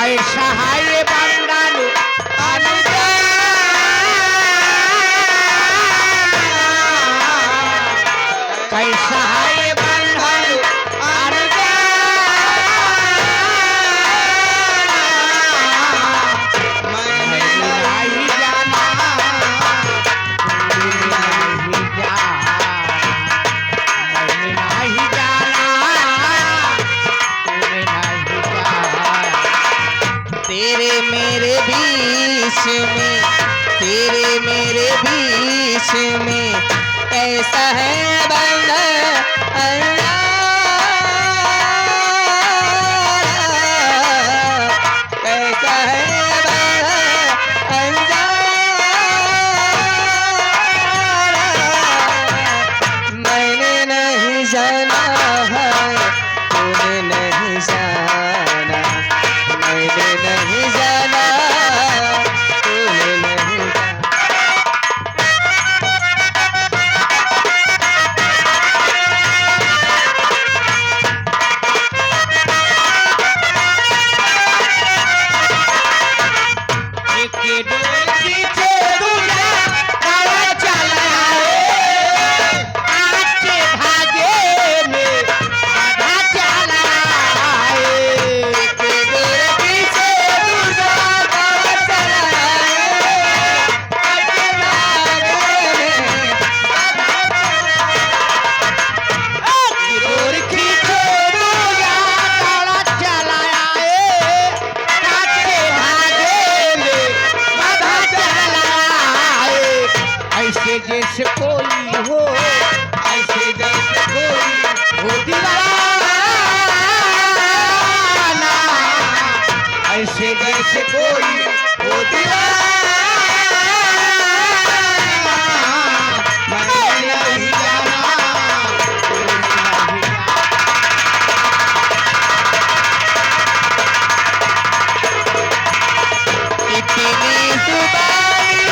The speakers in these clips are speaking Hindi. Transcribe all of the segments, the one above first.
कैसा है ये बंधन कैसा है ये बंधन मैंने नहीं जाना मैंने नहीं जाना मैंने नहीं जाना तेरे मेरे बीच में तेरे मेरे बीच में कैसा है बंधन कैसा है बंधन मैंने नहीं जाना है तूने नहीं जाना मैंने नहीं जाना तूने नहीं जाना जैसे कोई हो ऐसे जैसे कोई हो दीवाना ऐसे जैसे कोई हो दीवाना मैं नहीं जाना इतनी जुबानी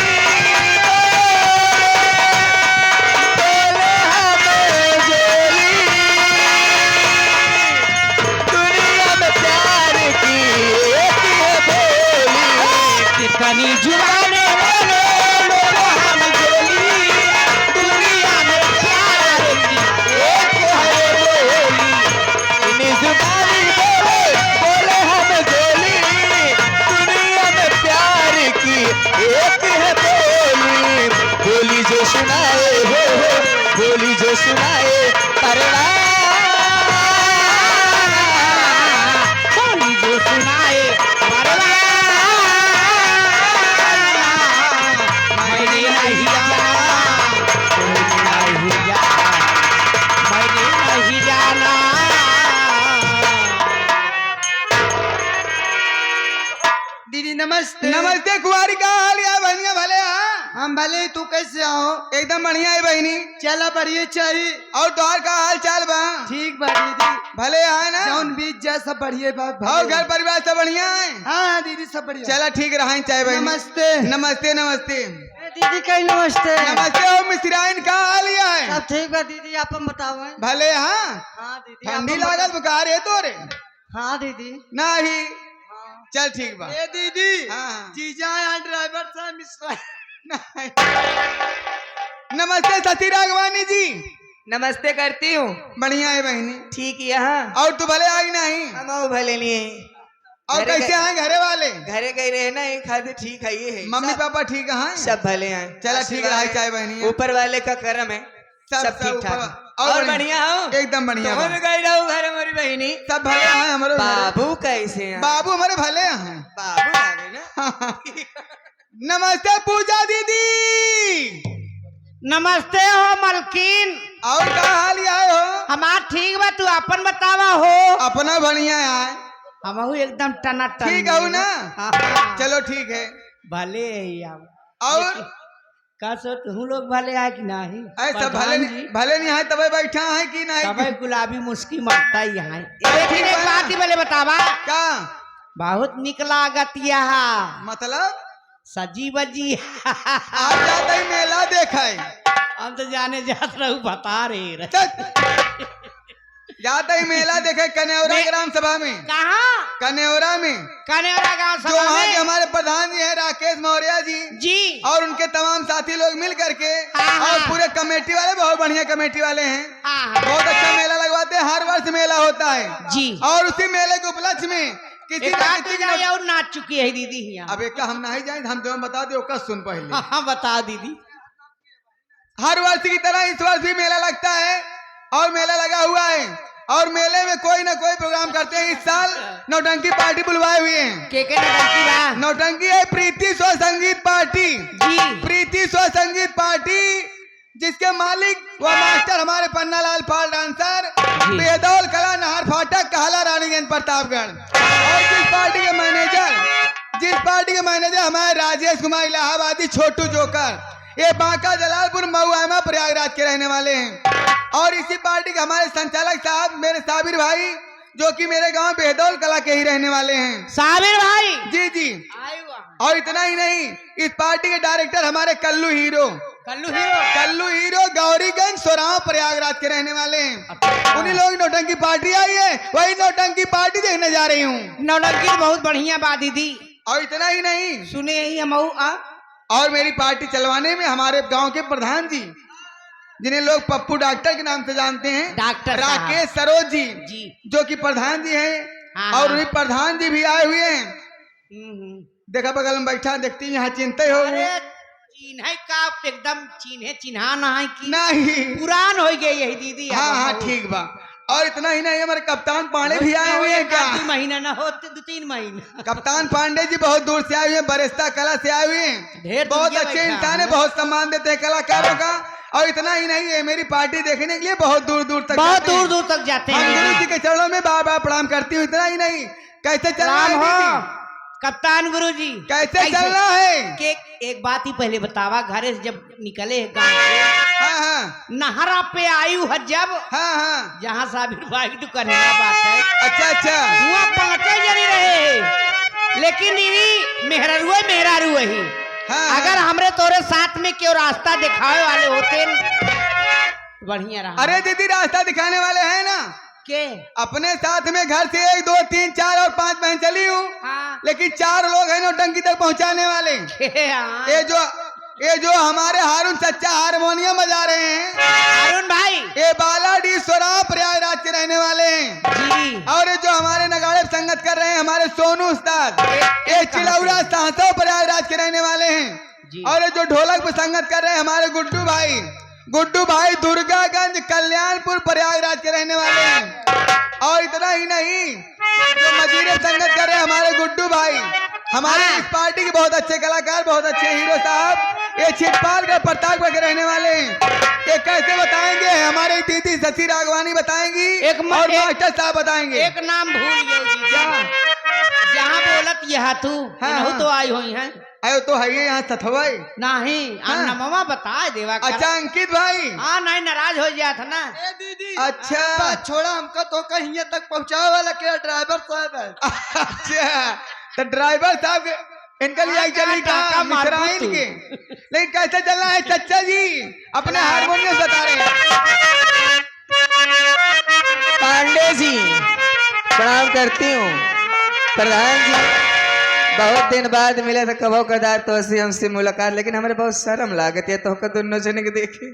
कनी जुबाने बोले बोलो हम जोली दुनिया में प्यार की एक है बोली इनी जुबानी बोले बोले हम जोली दुनिया में प्यार की एक है बोली बोली जो सुनाए हो बोली जो सुनाए परवाना बोली जो सुनाए परवाना दीदी नमस्ते। नमस्ते कुमारी का हाल है बहनिया भले हम भले तू कैसे आओ? एकदम बढ़िया है बहनी चला बढ़िया चाहिए और तोहार का हाल चाल बा ठीक बा दीदी भले है ना जौन बीच जैसा बढ़िया बा और घर परिवार सब बढ़िया है हाँ दीदी सब बढ़िया चला ठीक रहा चाहे बहनी नमस्ते नमस्ते नमस्ते दीदी कहीं नमस्ते नमस्ते हो मिश्राइन का हाल है सब ठीक बा दीदी अपन बताओ भले हाँ हाँ दीदी ठंडी लागत बुखार है तो रे हाँ दीदी नहीं चल ठीक बा ए दीदी हाँ जीजा यहाँ ड्राइवर साहब मिश्रा नमस्ते सती राघवानी जी नमस्ते करती हूँ बढ़िया है बहनी ठीक यहाँ और तू भले आई नहीं हम भले नहीं है और कैसे हैं घरे वाले घरे गए रहे ना एक खाते ठीक है ये है मम्मी पापा ठीक है सब भले हैं चला ठीक रहा चाहे बहनी ऊपर वाले का करम है सब ठीक ठाक और बढ़िया हो एकदम बढ़िया तुम गई रहो घर हमारी बहनी सब भले हैं हमारे बाबू कैसे हैं बाबू हमारे भले हैं बाबू आ गए ना नमस्ते पूजा दीदी नमस्ते हो मलकिन और का हाल आए हो हमार ठीक बा तू अपन बतावा हो अपना बढ़िया है हम एकदम टना टन ठीक है ना चलो ठीक है भले और का सो तू लोग भले है कि नहीं ऐसा भले नहीं है तब बैठा है कि नहीं तब गुलाबी मुस्की मारता ही है लेकिन एक बात ही भले बतावा क्या बहुत निकला गतिया मतलब सजी बजी आप जाते ही मेला देखा हम तो जाने जात रहू बता रहे जाता ही मेला देखे कनेौरा ग्राम सभा में, कहाँ? कनेौरा में, कनेरा गांव जो सभा वहाँ के में। हमारे प्रधान जी हैं राकेश मौर्य जी जी। और उनके तमाम साथी लोग मिल करके हाँ, और हाँ। पूरे कमेटी वाले बहुत बढ़िया कमेटी वाले हैं, हाँ, बहुत अच्छा मेला लगवाते हैं, हर वर्ष मेला होता है। जी। और उसी मेले के उपलक्ष्य में किसी एक न आध किसी जाए और नाच चुकी है दीदी यहाँ। अब एक का हम नहीं जाए, हम जो बता दे ओका सुन पहले। हाँ बता दीदी। हर वर्ष की तरह इस वर्ष भी मेला लगता है और मेला लगा हुआ है और मेले में कोई ना कोई प्रोग्राम करते हैं। इस साल नौटंकी पार्टी बुलवाए हुए हैं। के नौटंकी बा? नौटंकी है प्रीति स्व संगीत पार्टी। जी। प्रीति स्व संगीत पार्टी जिसके मालिक व मास्टर हमारे पन्नालाल पाल डांसर, बेदौल कला नहर फाटक कहला रानीगंज प्रतापगढ़। और जिस पार्टी के मैनेजर हमारे राजेश कुमार इलाहाबादी छोटू जोकर, ये बांका जलालपुर महुआमा प्रयागराज के रहने वाले हैं। और इसी पार्टी के हमारे संचालक साहब मेरे साबिर भाई जो कि मेरे गांव बेदौल कला के ही रहने वाले हैं। साबिर भाई। जी जी। आए वहाँ। और इतना ही नहीं, इस पार्टी के डायरेक्टर हमारे कल्लू हीरो गौरीगंज सोराव प्रयागराज के रहने वाले हैं। उन्हीं लोग नौटंकी पार्टी आई है, वही नौटंकी पार्टी देखने जा रही हूँ। नौटंकी तो बहुत बढ़िया बात दीदी। और इतना ही नहीं, सुने ही हम और मेरी पार्टी चलवाने में हमारे गांव के प्रधान जी जिन्हें लोग पप्पू डॉक्टर के नाम से जानते हैं, डॉक्टर राकेश सरोज जी, जो कि प्रधान जी हैं। हाँ, और उन्हीं प्रधान जी भी आए हुए हैं। देखा बगल में बैठा, देखती यहाँ चिंता हो चिन्ह का एकदम चिन्हा ना है कि नहीं, पुरान हो गई यही दीदी। हाँ हाँ ठीक बा। और इतना ही नहीं, हमारे कप्तान पांडे भी आए हुए हैं। क्या 2 महीना ना होते 2-3 महीना। कप्तान पांडे जी बहुत दूर से आए हुए हैं, बरिस्ता कला से आए हुए ढेर हैं। बहुत दुनिया अच्छे बैठा इंसान है, है। बहुत सम्मान देते हैं कलाकारों का। और इतना ही नहीं है, मेरी पार्टी देखने के लिए बहुत दूर दूर तक बहुत जाते हैं। दूर तक जाते हम गुरु हैं। जी के चरणों में बार बार प्रणाम करती हूँ। इतना ही नहीं, कैसे चलना है राम हो दीदी? कप्तान गुरुजी। कैसे चलना है? के एक बात ही पहले बतावा, घरे से जब निकले हैं गांव से, हाँ हाँ नहरा पे आयु है जब, हाँ हाँ। जहाँ साबिर भाई की दुकानिया बात है, अच्छा अच्छा। वहाँ 5 जनी रहे। लेकिन दीदी मेहरारू ही। हाँ, अगर हमरे तोरे साथ में क्यों रास्ता दिखावे वाले होते बढ़िया रहा। अरे दीदी रास्ता दिखाने वाले हैं ना, के अपने साथ में घर से 1 2 3 4 और 5 बहन चली हूँ, हाँ। लेकिन 4 लोग हैं नौटंकी तक पहुँचाने वाले। हाँ। ये जो हमारे हारून सच्चा हारमोनियम बजा रहे हैं, अरुण भाई, ये बालाडी सोराव प्रयागराज के रहने वाले हैं जी। और ये जो हमारे नगाड़े पे संगत कर रहे हैं हमारे सोनू उस्ताद, ये चिलौरा सहसो प्रयागराज के रहने वाले हैं। और ये जो ढोलक पे संगत कर रहे हैं हमारे गुड्डू भाई दुर्गागंज कल्याणपुर प्रयागराज के रहने वाले हैं। और इतना ही नहीं, जो मजीरे संगत कर रहे हैं हमारे गुड्डू भाई, हमारे इस पार्टी के बहुत अच्छे कलाकार, बहुत अच्छे हीरो साहब, ये छिटपालगढ़ प्रतापगढ़ के रहने वाले हैं। ये कैसे बताएंगे? हमारे दीदी शशि राघवानी बताएंगी और मास्टर साहब बताएंगे। एक नाम भूल गए जी। जहाँ बोलत यह तू हाँ। तो आई हुई है। अयो तो है ये यहाँ सथवाई नहीं हाँ। नमवा बता देवा कर। अच्छा अंकित भाई। हाँ नहीं नाराज हो गया था ना। दीदी अच्छा छोड़ा, हमको तो कहीं तक पहुँचावे वाला क्या ड्राइवर साहब है। अच्छा तो ड्राइवर साहब इनके लिए चली टाका मार मिश्राइन तू। के, लेकिन कैसे चलना है चच्चा जी? अपने हारमोनियम बता रहे हैं। पांडे जी प्रणाम करती हूँ। प्रधान जी बहुत दिन बाद मिले थे, कबो कदार तो ऐसी हमसे मुलाकात, लेकिन हमारे बहुत शर्म लागत है तो दोनों जने के देखे।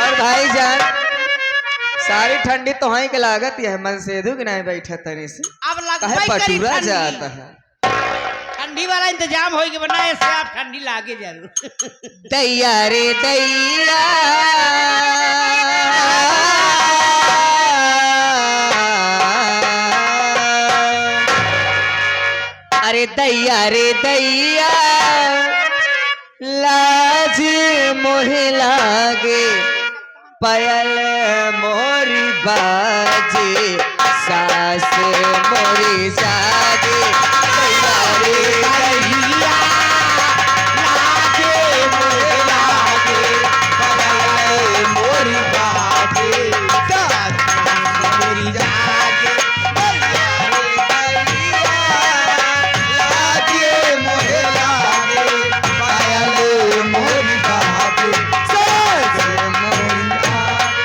और भाई जान सारी ठंडी तो वहीं के लागत है, मन से दू कि नहीं बैठा तनी से अब कहे लगभग पटूरा जाता है। ठंडी वाला इंतजाम हो गया, वरना ऐसे आप ठंडी लागे जरूर। दैया रे दैया अरे दैया रे दैया लाज मोहे लागे पायल मोरी बाजे सास मोरी जागे दैया रे दैया लागे मोहे लागे पायल मोरी बाजे सास मोरी जागे दैया रे दैया लागे मोहे लागे पायल मोरी बाजे सास मोरी जागे।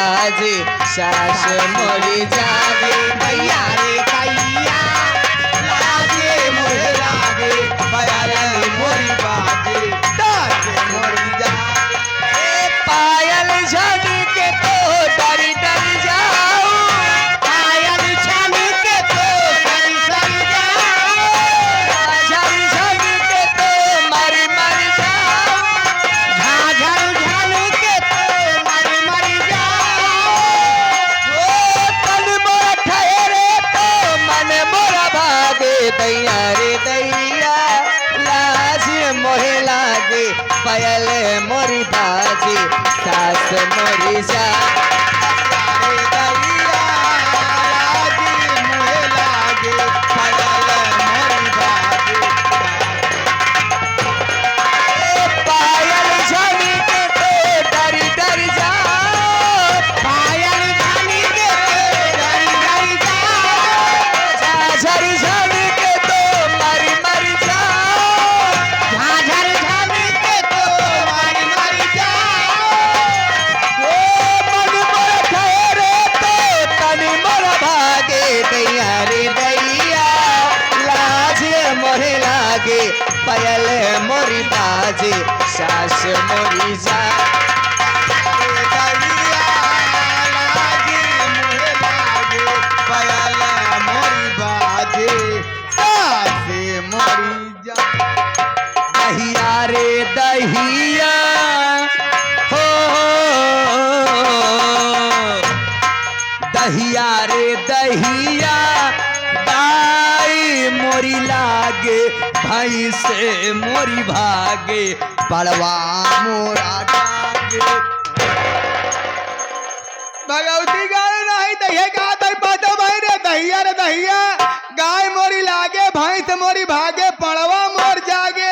बाजे सास मोरी जागे दैया रे दैया लागे मोहे लागे पायल मोरी बाजे सास मोरी जागे पायल झड़ी के तो डरी डरी जाओ पायल छन के तो सरी सरी जाओ झड़ी झड़ी के तो मरी मरी जाओ झाझर झन के तो मरी मरी जाओ ओ तन मोरा ठहरे तो मन मोरा भागे दैया रे दैया लाज मोहे लागे पायल मोरी बाजे सास मोरी जा रे दैया लागे मोहे लागे पायल मोरी बाजे पायल झड़ी के तो डरी डरी जाओ पायल छन के तो सरी सरी जाओ झड़ी झड़ी के तो मरी मरी जाओ झाझर झन के तो मरी मरी जाओ ओ मन मोर ठहरे तो तन मोर भागे दैया रे दैया लाज मोहे लागे पायल मोरी बाजे सास मोरी जा रे दैया लागे मोहे लागे पायल मोरी बाजे सास मोरी जागे दहिया रे दहिया हो दहिया रे दहिया दाई मोरी लागे भाई से मोरी भागे पड़वा मोरा डागे भगवती गाय नहीं दहिया का दही पाता भाई रे दहिया गाय मोरी लागे भैंस मोरी भागे पड़वा मोर जागे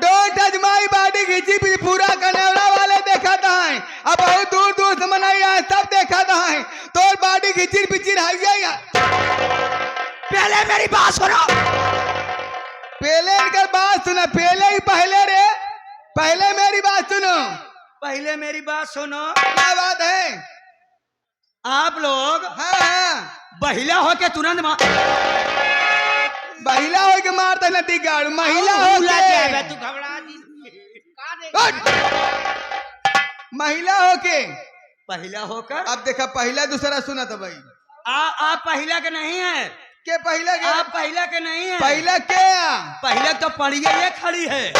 डोंट टच माई बॉडी घिची भी पूरा कनेवड़ा वाले देखा था अब बहुत दूर दूर से मनाई है सब देखा था तोर बॉडी घिचिर पिचिर हाइया पहले मेरी बात सुनो पहले इनकर बात सुना पहले ही पहले रे पहले मेरी बात सुनो पहले मेरी बात सुनो, क्या बात है आप लोग हाँ हाँ बहिला हो के तुरंत महिला हो के मारते नदी गाड़ महिला हो भूला के जाएगा तू घबरा दी का देगा उठ! महिला हो के पहला होकर अब देखा पहला दूसरा सुना था भाई आप पहला के नहीं है, के पहला के आप पहला के नहीं है। पहला के पहला तो पड़िया ये खड़ी है,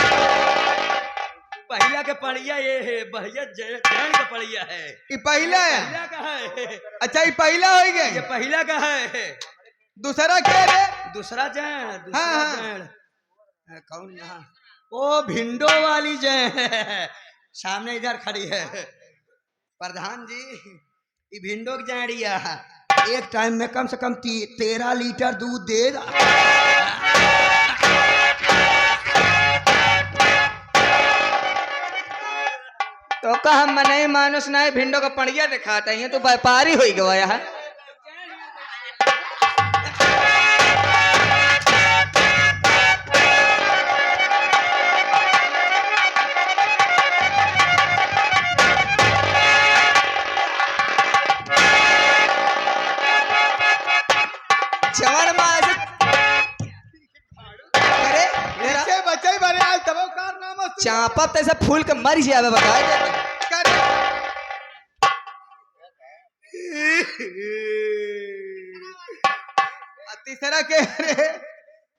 पहला के पड़िया ये है, भैया जैन का पड़िया है, ये पहला है पहला का है, अच्छा ये पहला हो ये गए पहला का है। दूसरा क्या रे दूसरा जैन, दूसरा हाँ। जैन कौन यहाँ, ओ भिंडो वाली जैन सामने इधर खड़ी है। प्रधान जी ये भिंडो की जैनिया एक टाइम में कम से कम 13 लीटर दूध देगा। तो का हम नहीं मानुस नहीं भिंडो का पड़िया दिखाता है तो व्यापारी हो गया है। चवर मार अरे बच्चे बच्चे बड़े आज तब कारनामा चापा तैसे फूल के मर जावे बताए कर तीसरा के रे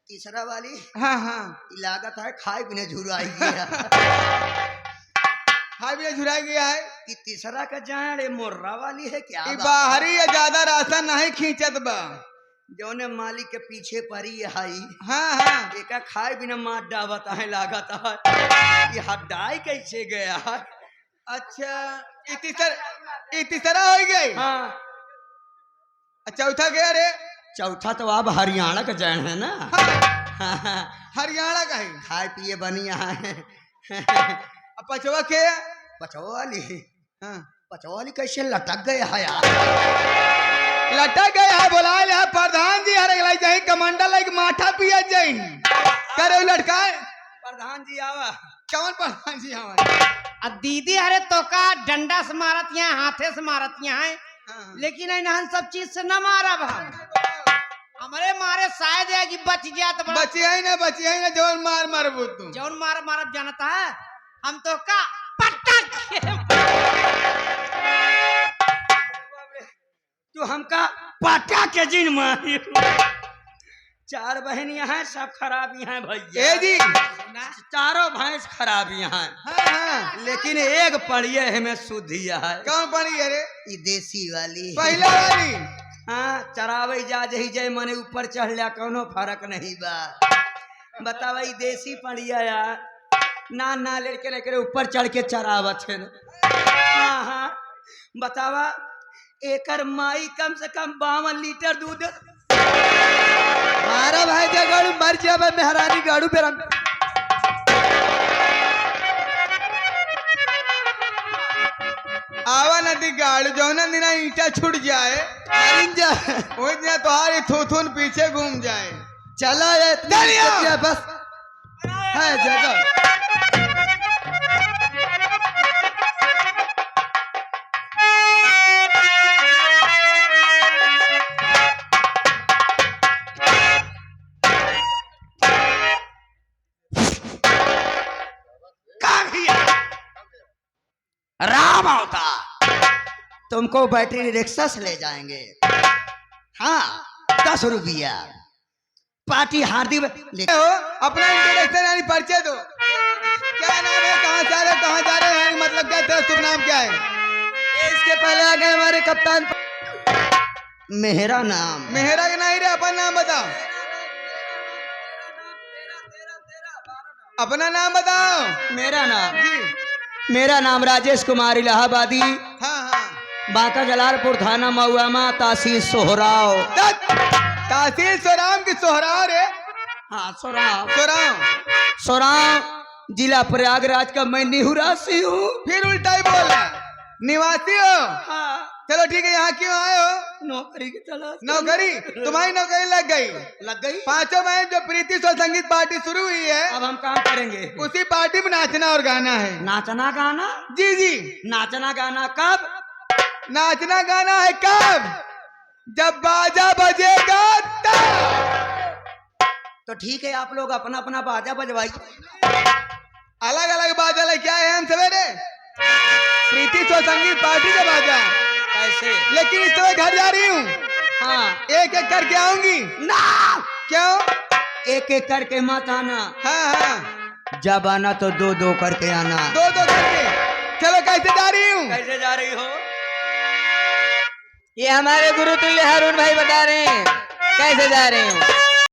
तीसरा वाली हाँ हाँ लागत है खाए बिना झुराई गया। हाँ भी झुरा गया है कि तीसरा का जान मोर्रा वाली है क्या ये बाहरी या ज्यादा राशन नहीं खींचत बा जौने मालिक के पीछे पड़ी है हाँ हाँ एका खाए बिना मार डावत है लागत है कि हटाई कैसे गया है। अच्छा ये तीसरा हो गई हाँ चौथा गया रे चौथा तो आप हरियाणा का जैन है ना। हाँ, हरियाणा का है खाए पिए बनिया है। अब पचवा के पचवाली हाँ पचवाली कैसे लटक गया है यार। लटक गए है बोलाए है प्रधान जी हरे लाई जाई कमांडर लाइक माठा पिया जाई करे लटका प्रधान जी आवा। कौन प्रधान जी हमारे? अब दीदी अरे तो का डंडा से मारत यहाँ हाथे से मारत यहाँ है, हाँ। लेकिन इन्हन सब चीज से न मारा हम हमारे मारे शायद है कि बच गया तो बड़ा बची है ना जवन मार मारबू तू। जौन मारब जानता है हम तो का पटक तू हमका पाटा के जिन मारी। चार बहन यहाँ सब खराब यहाँ भैया। ए जी चारों भैंस खराब यहाँ, हाँ हाँ लेकिन एक पड़िए हमें शुद्धिया है। कौन पड़ी है रे? ई देसी वाली पहला वाली। हाँ चरावे जा जही जय मने ऊपर चढ़ लिया कोनो फर्क नहीं बा। बतावा ई देसी पड़िया यार ना लड़के लेकर ऊपर चढ़ के चरावत है। हाँ हाँ बतावा एकर माई कम से कम 52 लीटर दूध। मारा भाई जा गाड़ू मर जा मेहरानी गाड़ू पे रंग आवा नदी गाड़ जौना दिना ईटा छूट जाए जा वही दिन तुम्हारी थूथून पीछे घूम जाए। चला ये चलिए। बस है जगह। राम अवतार तुमको बैटरी रिक्शा से ले जाएंगे। हाँ 10 रुपया पार्टी हार्दिक हो अपना इंट्रोडक्शन यानी परिचय दो। क्या नाम है, कहाँ जा रहे, कहाँ जा रहे हैं, मतलब क्या तेरा शुभ नाम क्या है? इसके पहले आ गए हमारे कप्तान। मेरा नाम मेहरा के नहीं रे, अपन नाम बताओ। अपना नाम बताओ। मेरा नाम राजेश कुमार इलाहाबादी, हाँ हाँ बांका जलालपुर थाना मऊआमा तहसील सोहराव। तहसील सोराम की सोहराव रे। हाँ सोहराव सोराम जिला प्रयागराज का मैं निहुरासी हूँ। फिर उल्टा ही बोल रहा है। निवासी हो? हाँ चलो ठीक है, यहाँ क्यों आए हो? नौकरी की तलाश। नौकरी? तुम्हारी नौकरी लग गई। पांचों में जो प्रीति स्वर संगीत पार्टी शुरू हुई है, अब हम काम करेंगे। उसी पार्टी में नाचना और गाना है। नाचना गाना? जी जी नाचना गाना कब? नाचना गाना है कब? जब बाजा बजेगा तब। तो ठीक है, आप लोग अपना अपना बाजा बजवाइए। अलग अलग बाजा लेके आए हैं हम सवेरे। प्रीति स्वर संगीत पार्टी का बाजा, कैसे? लेकिन इस समय घर जा रही हूँ। हाँ एक एक करके आऊंगी ना, क्यों? एक एक करके मत आना। हाँ हाँ जब आना तो दो दो करके आना। दो दो करके। चलो कैसे जा रही हूँ? कैसे जा रही हो? ये हमारे गुरु तुल्य हारून भाई बता रहे हैं कैसे जा रहे हो।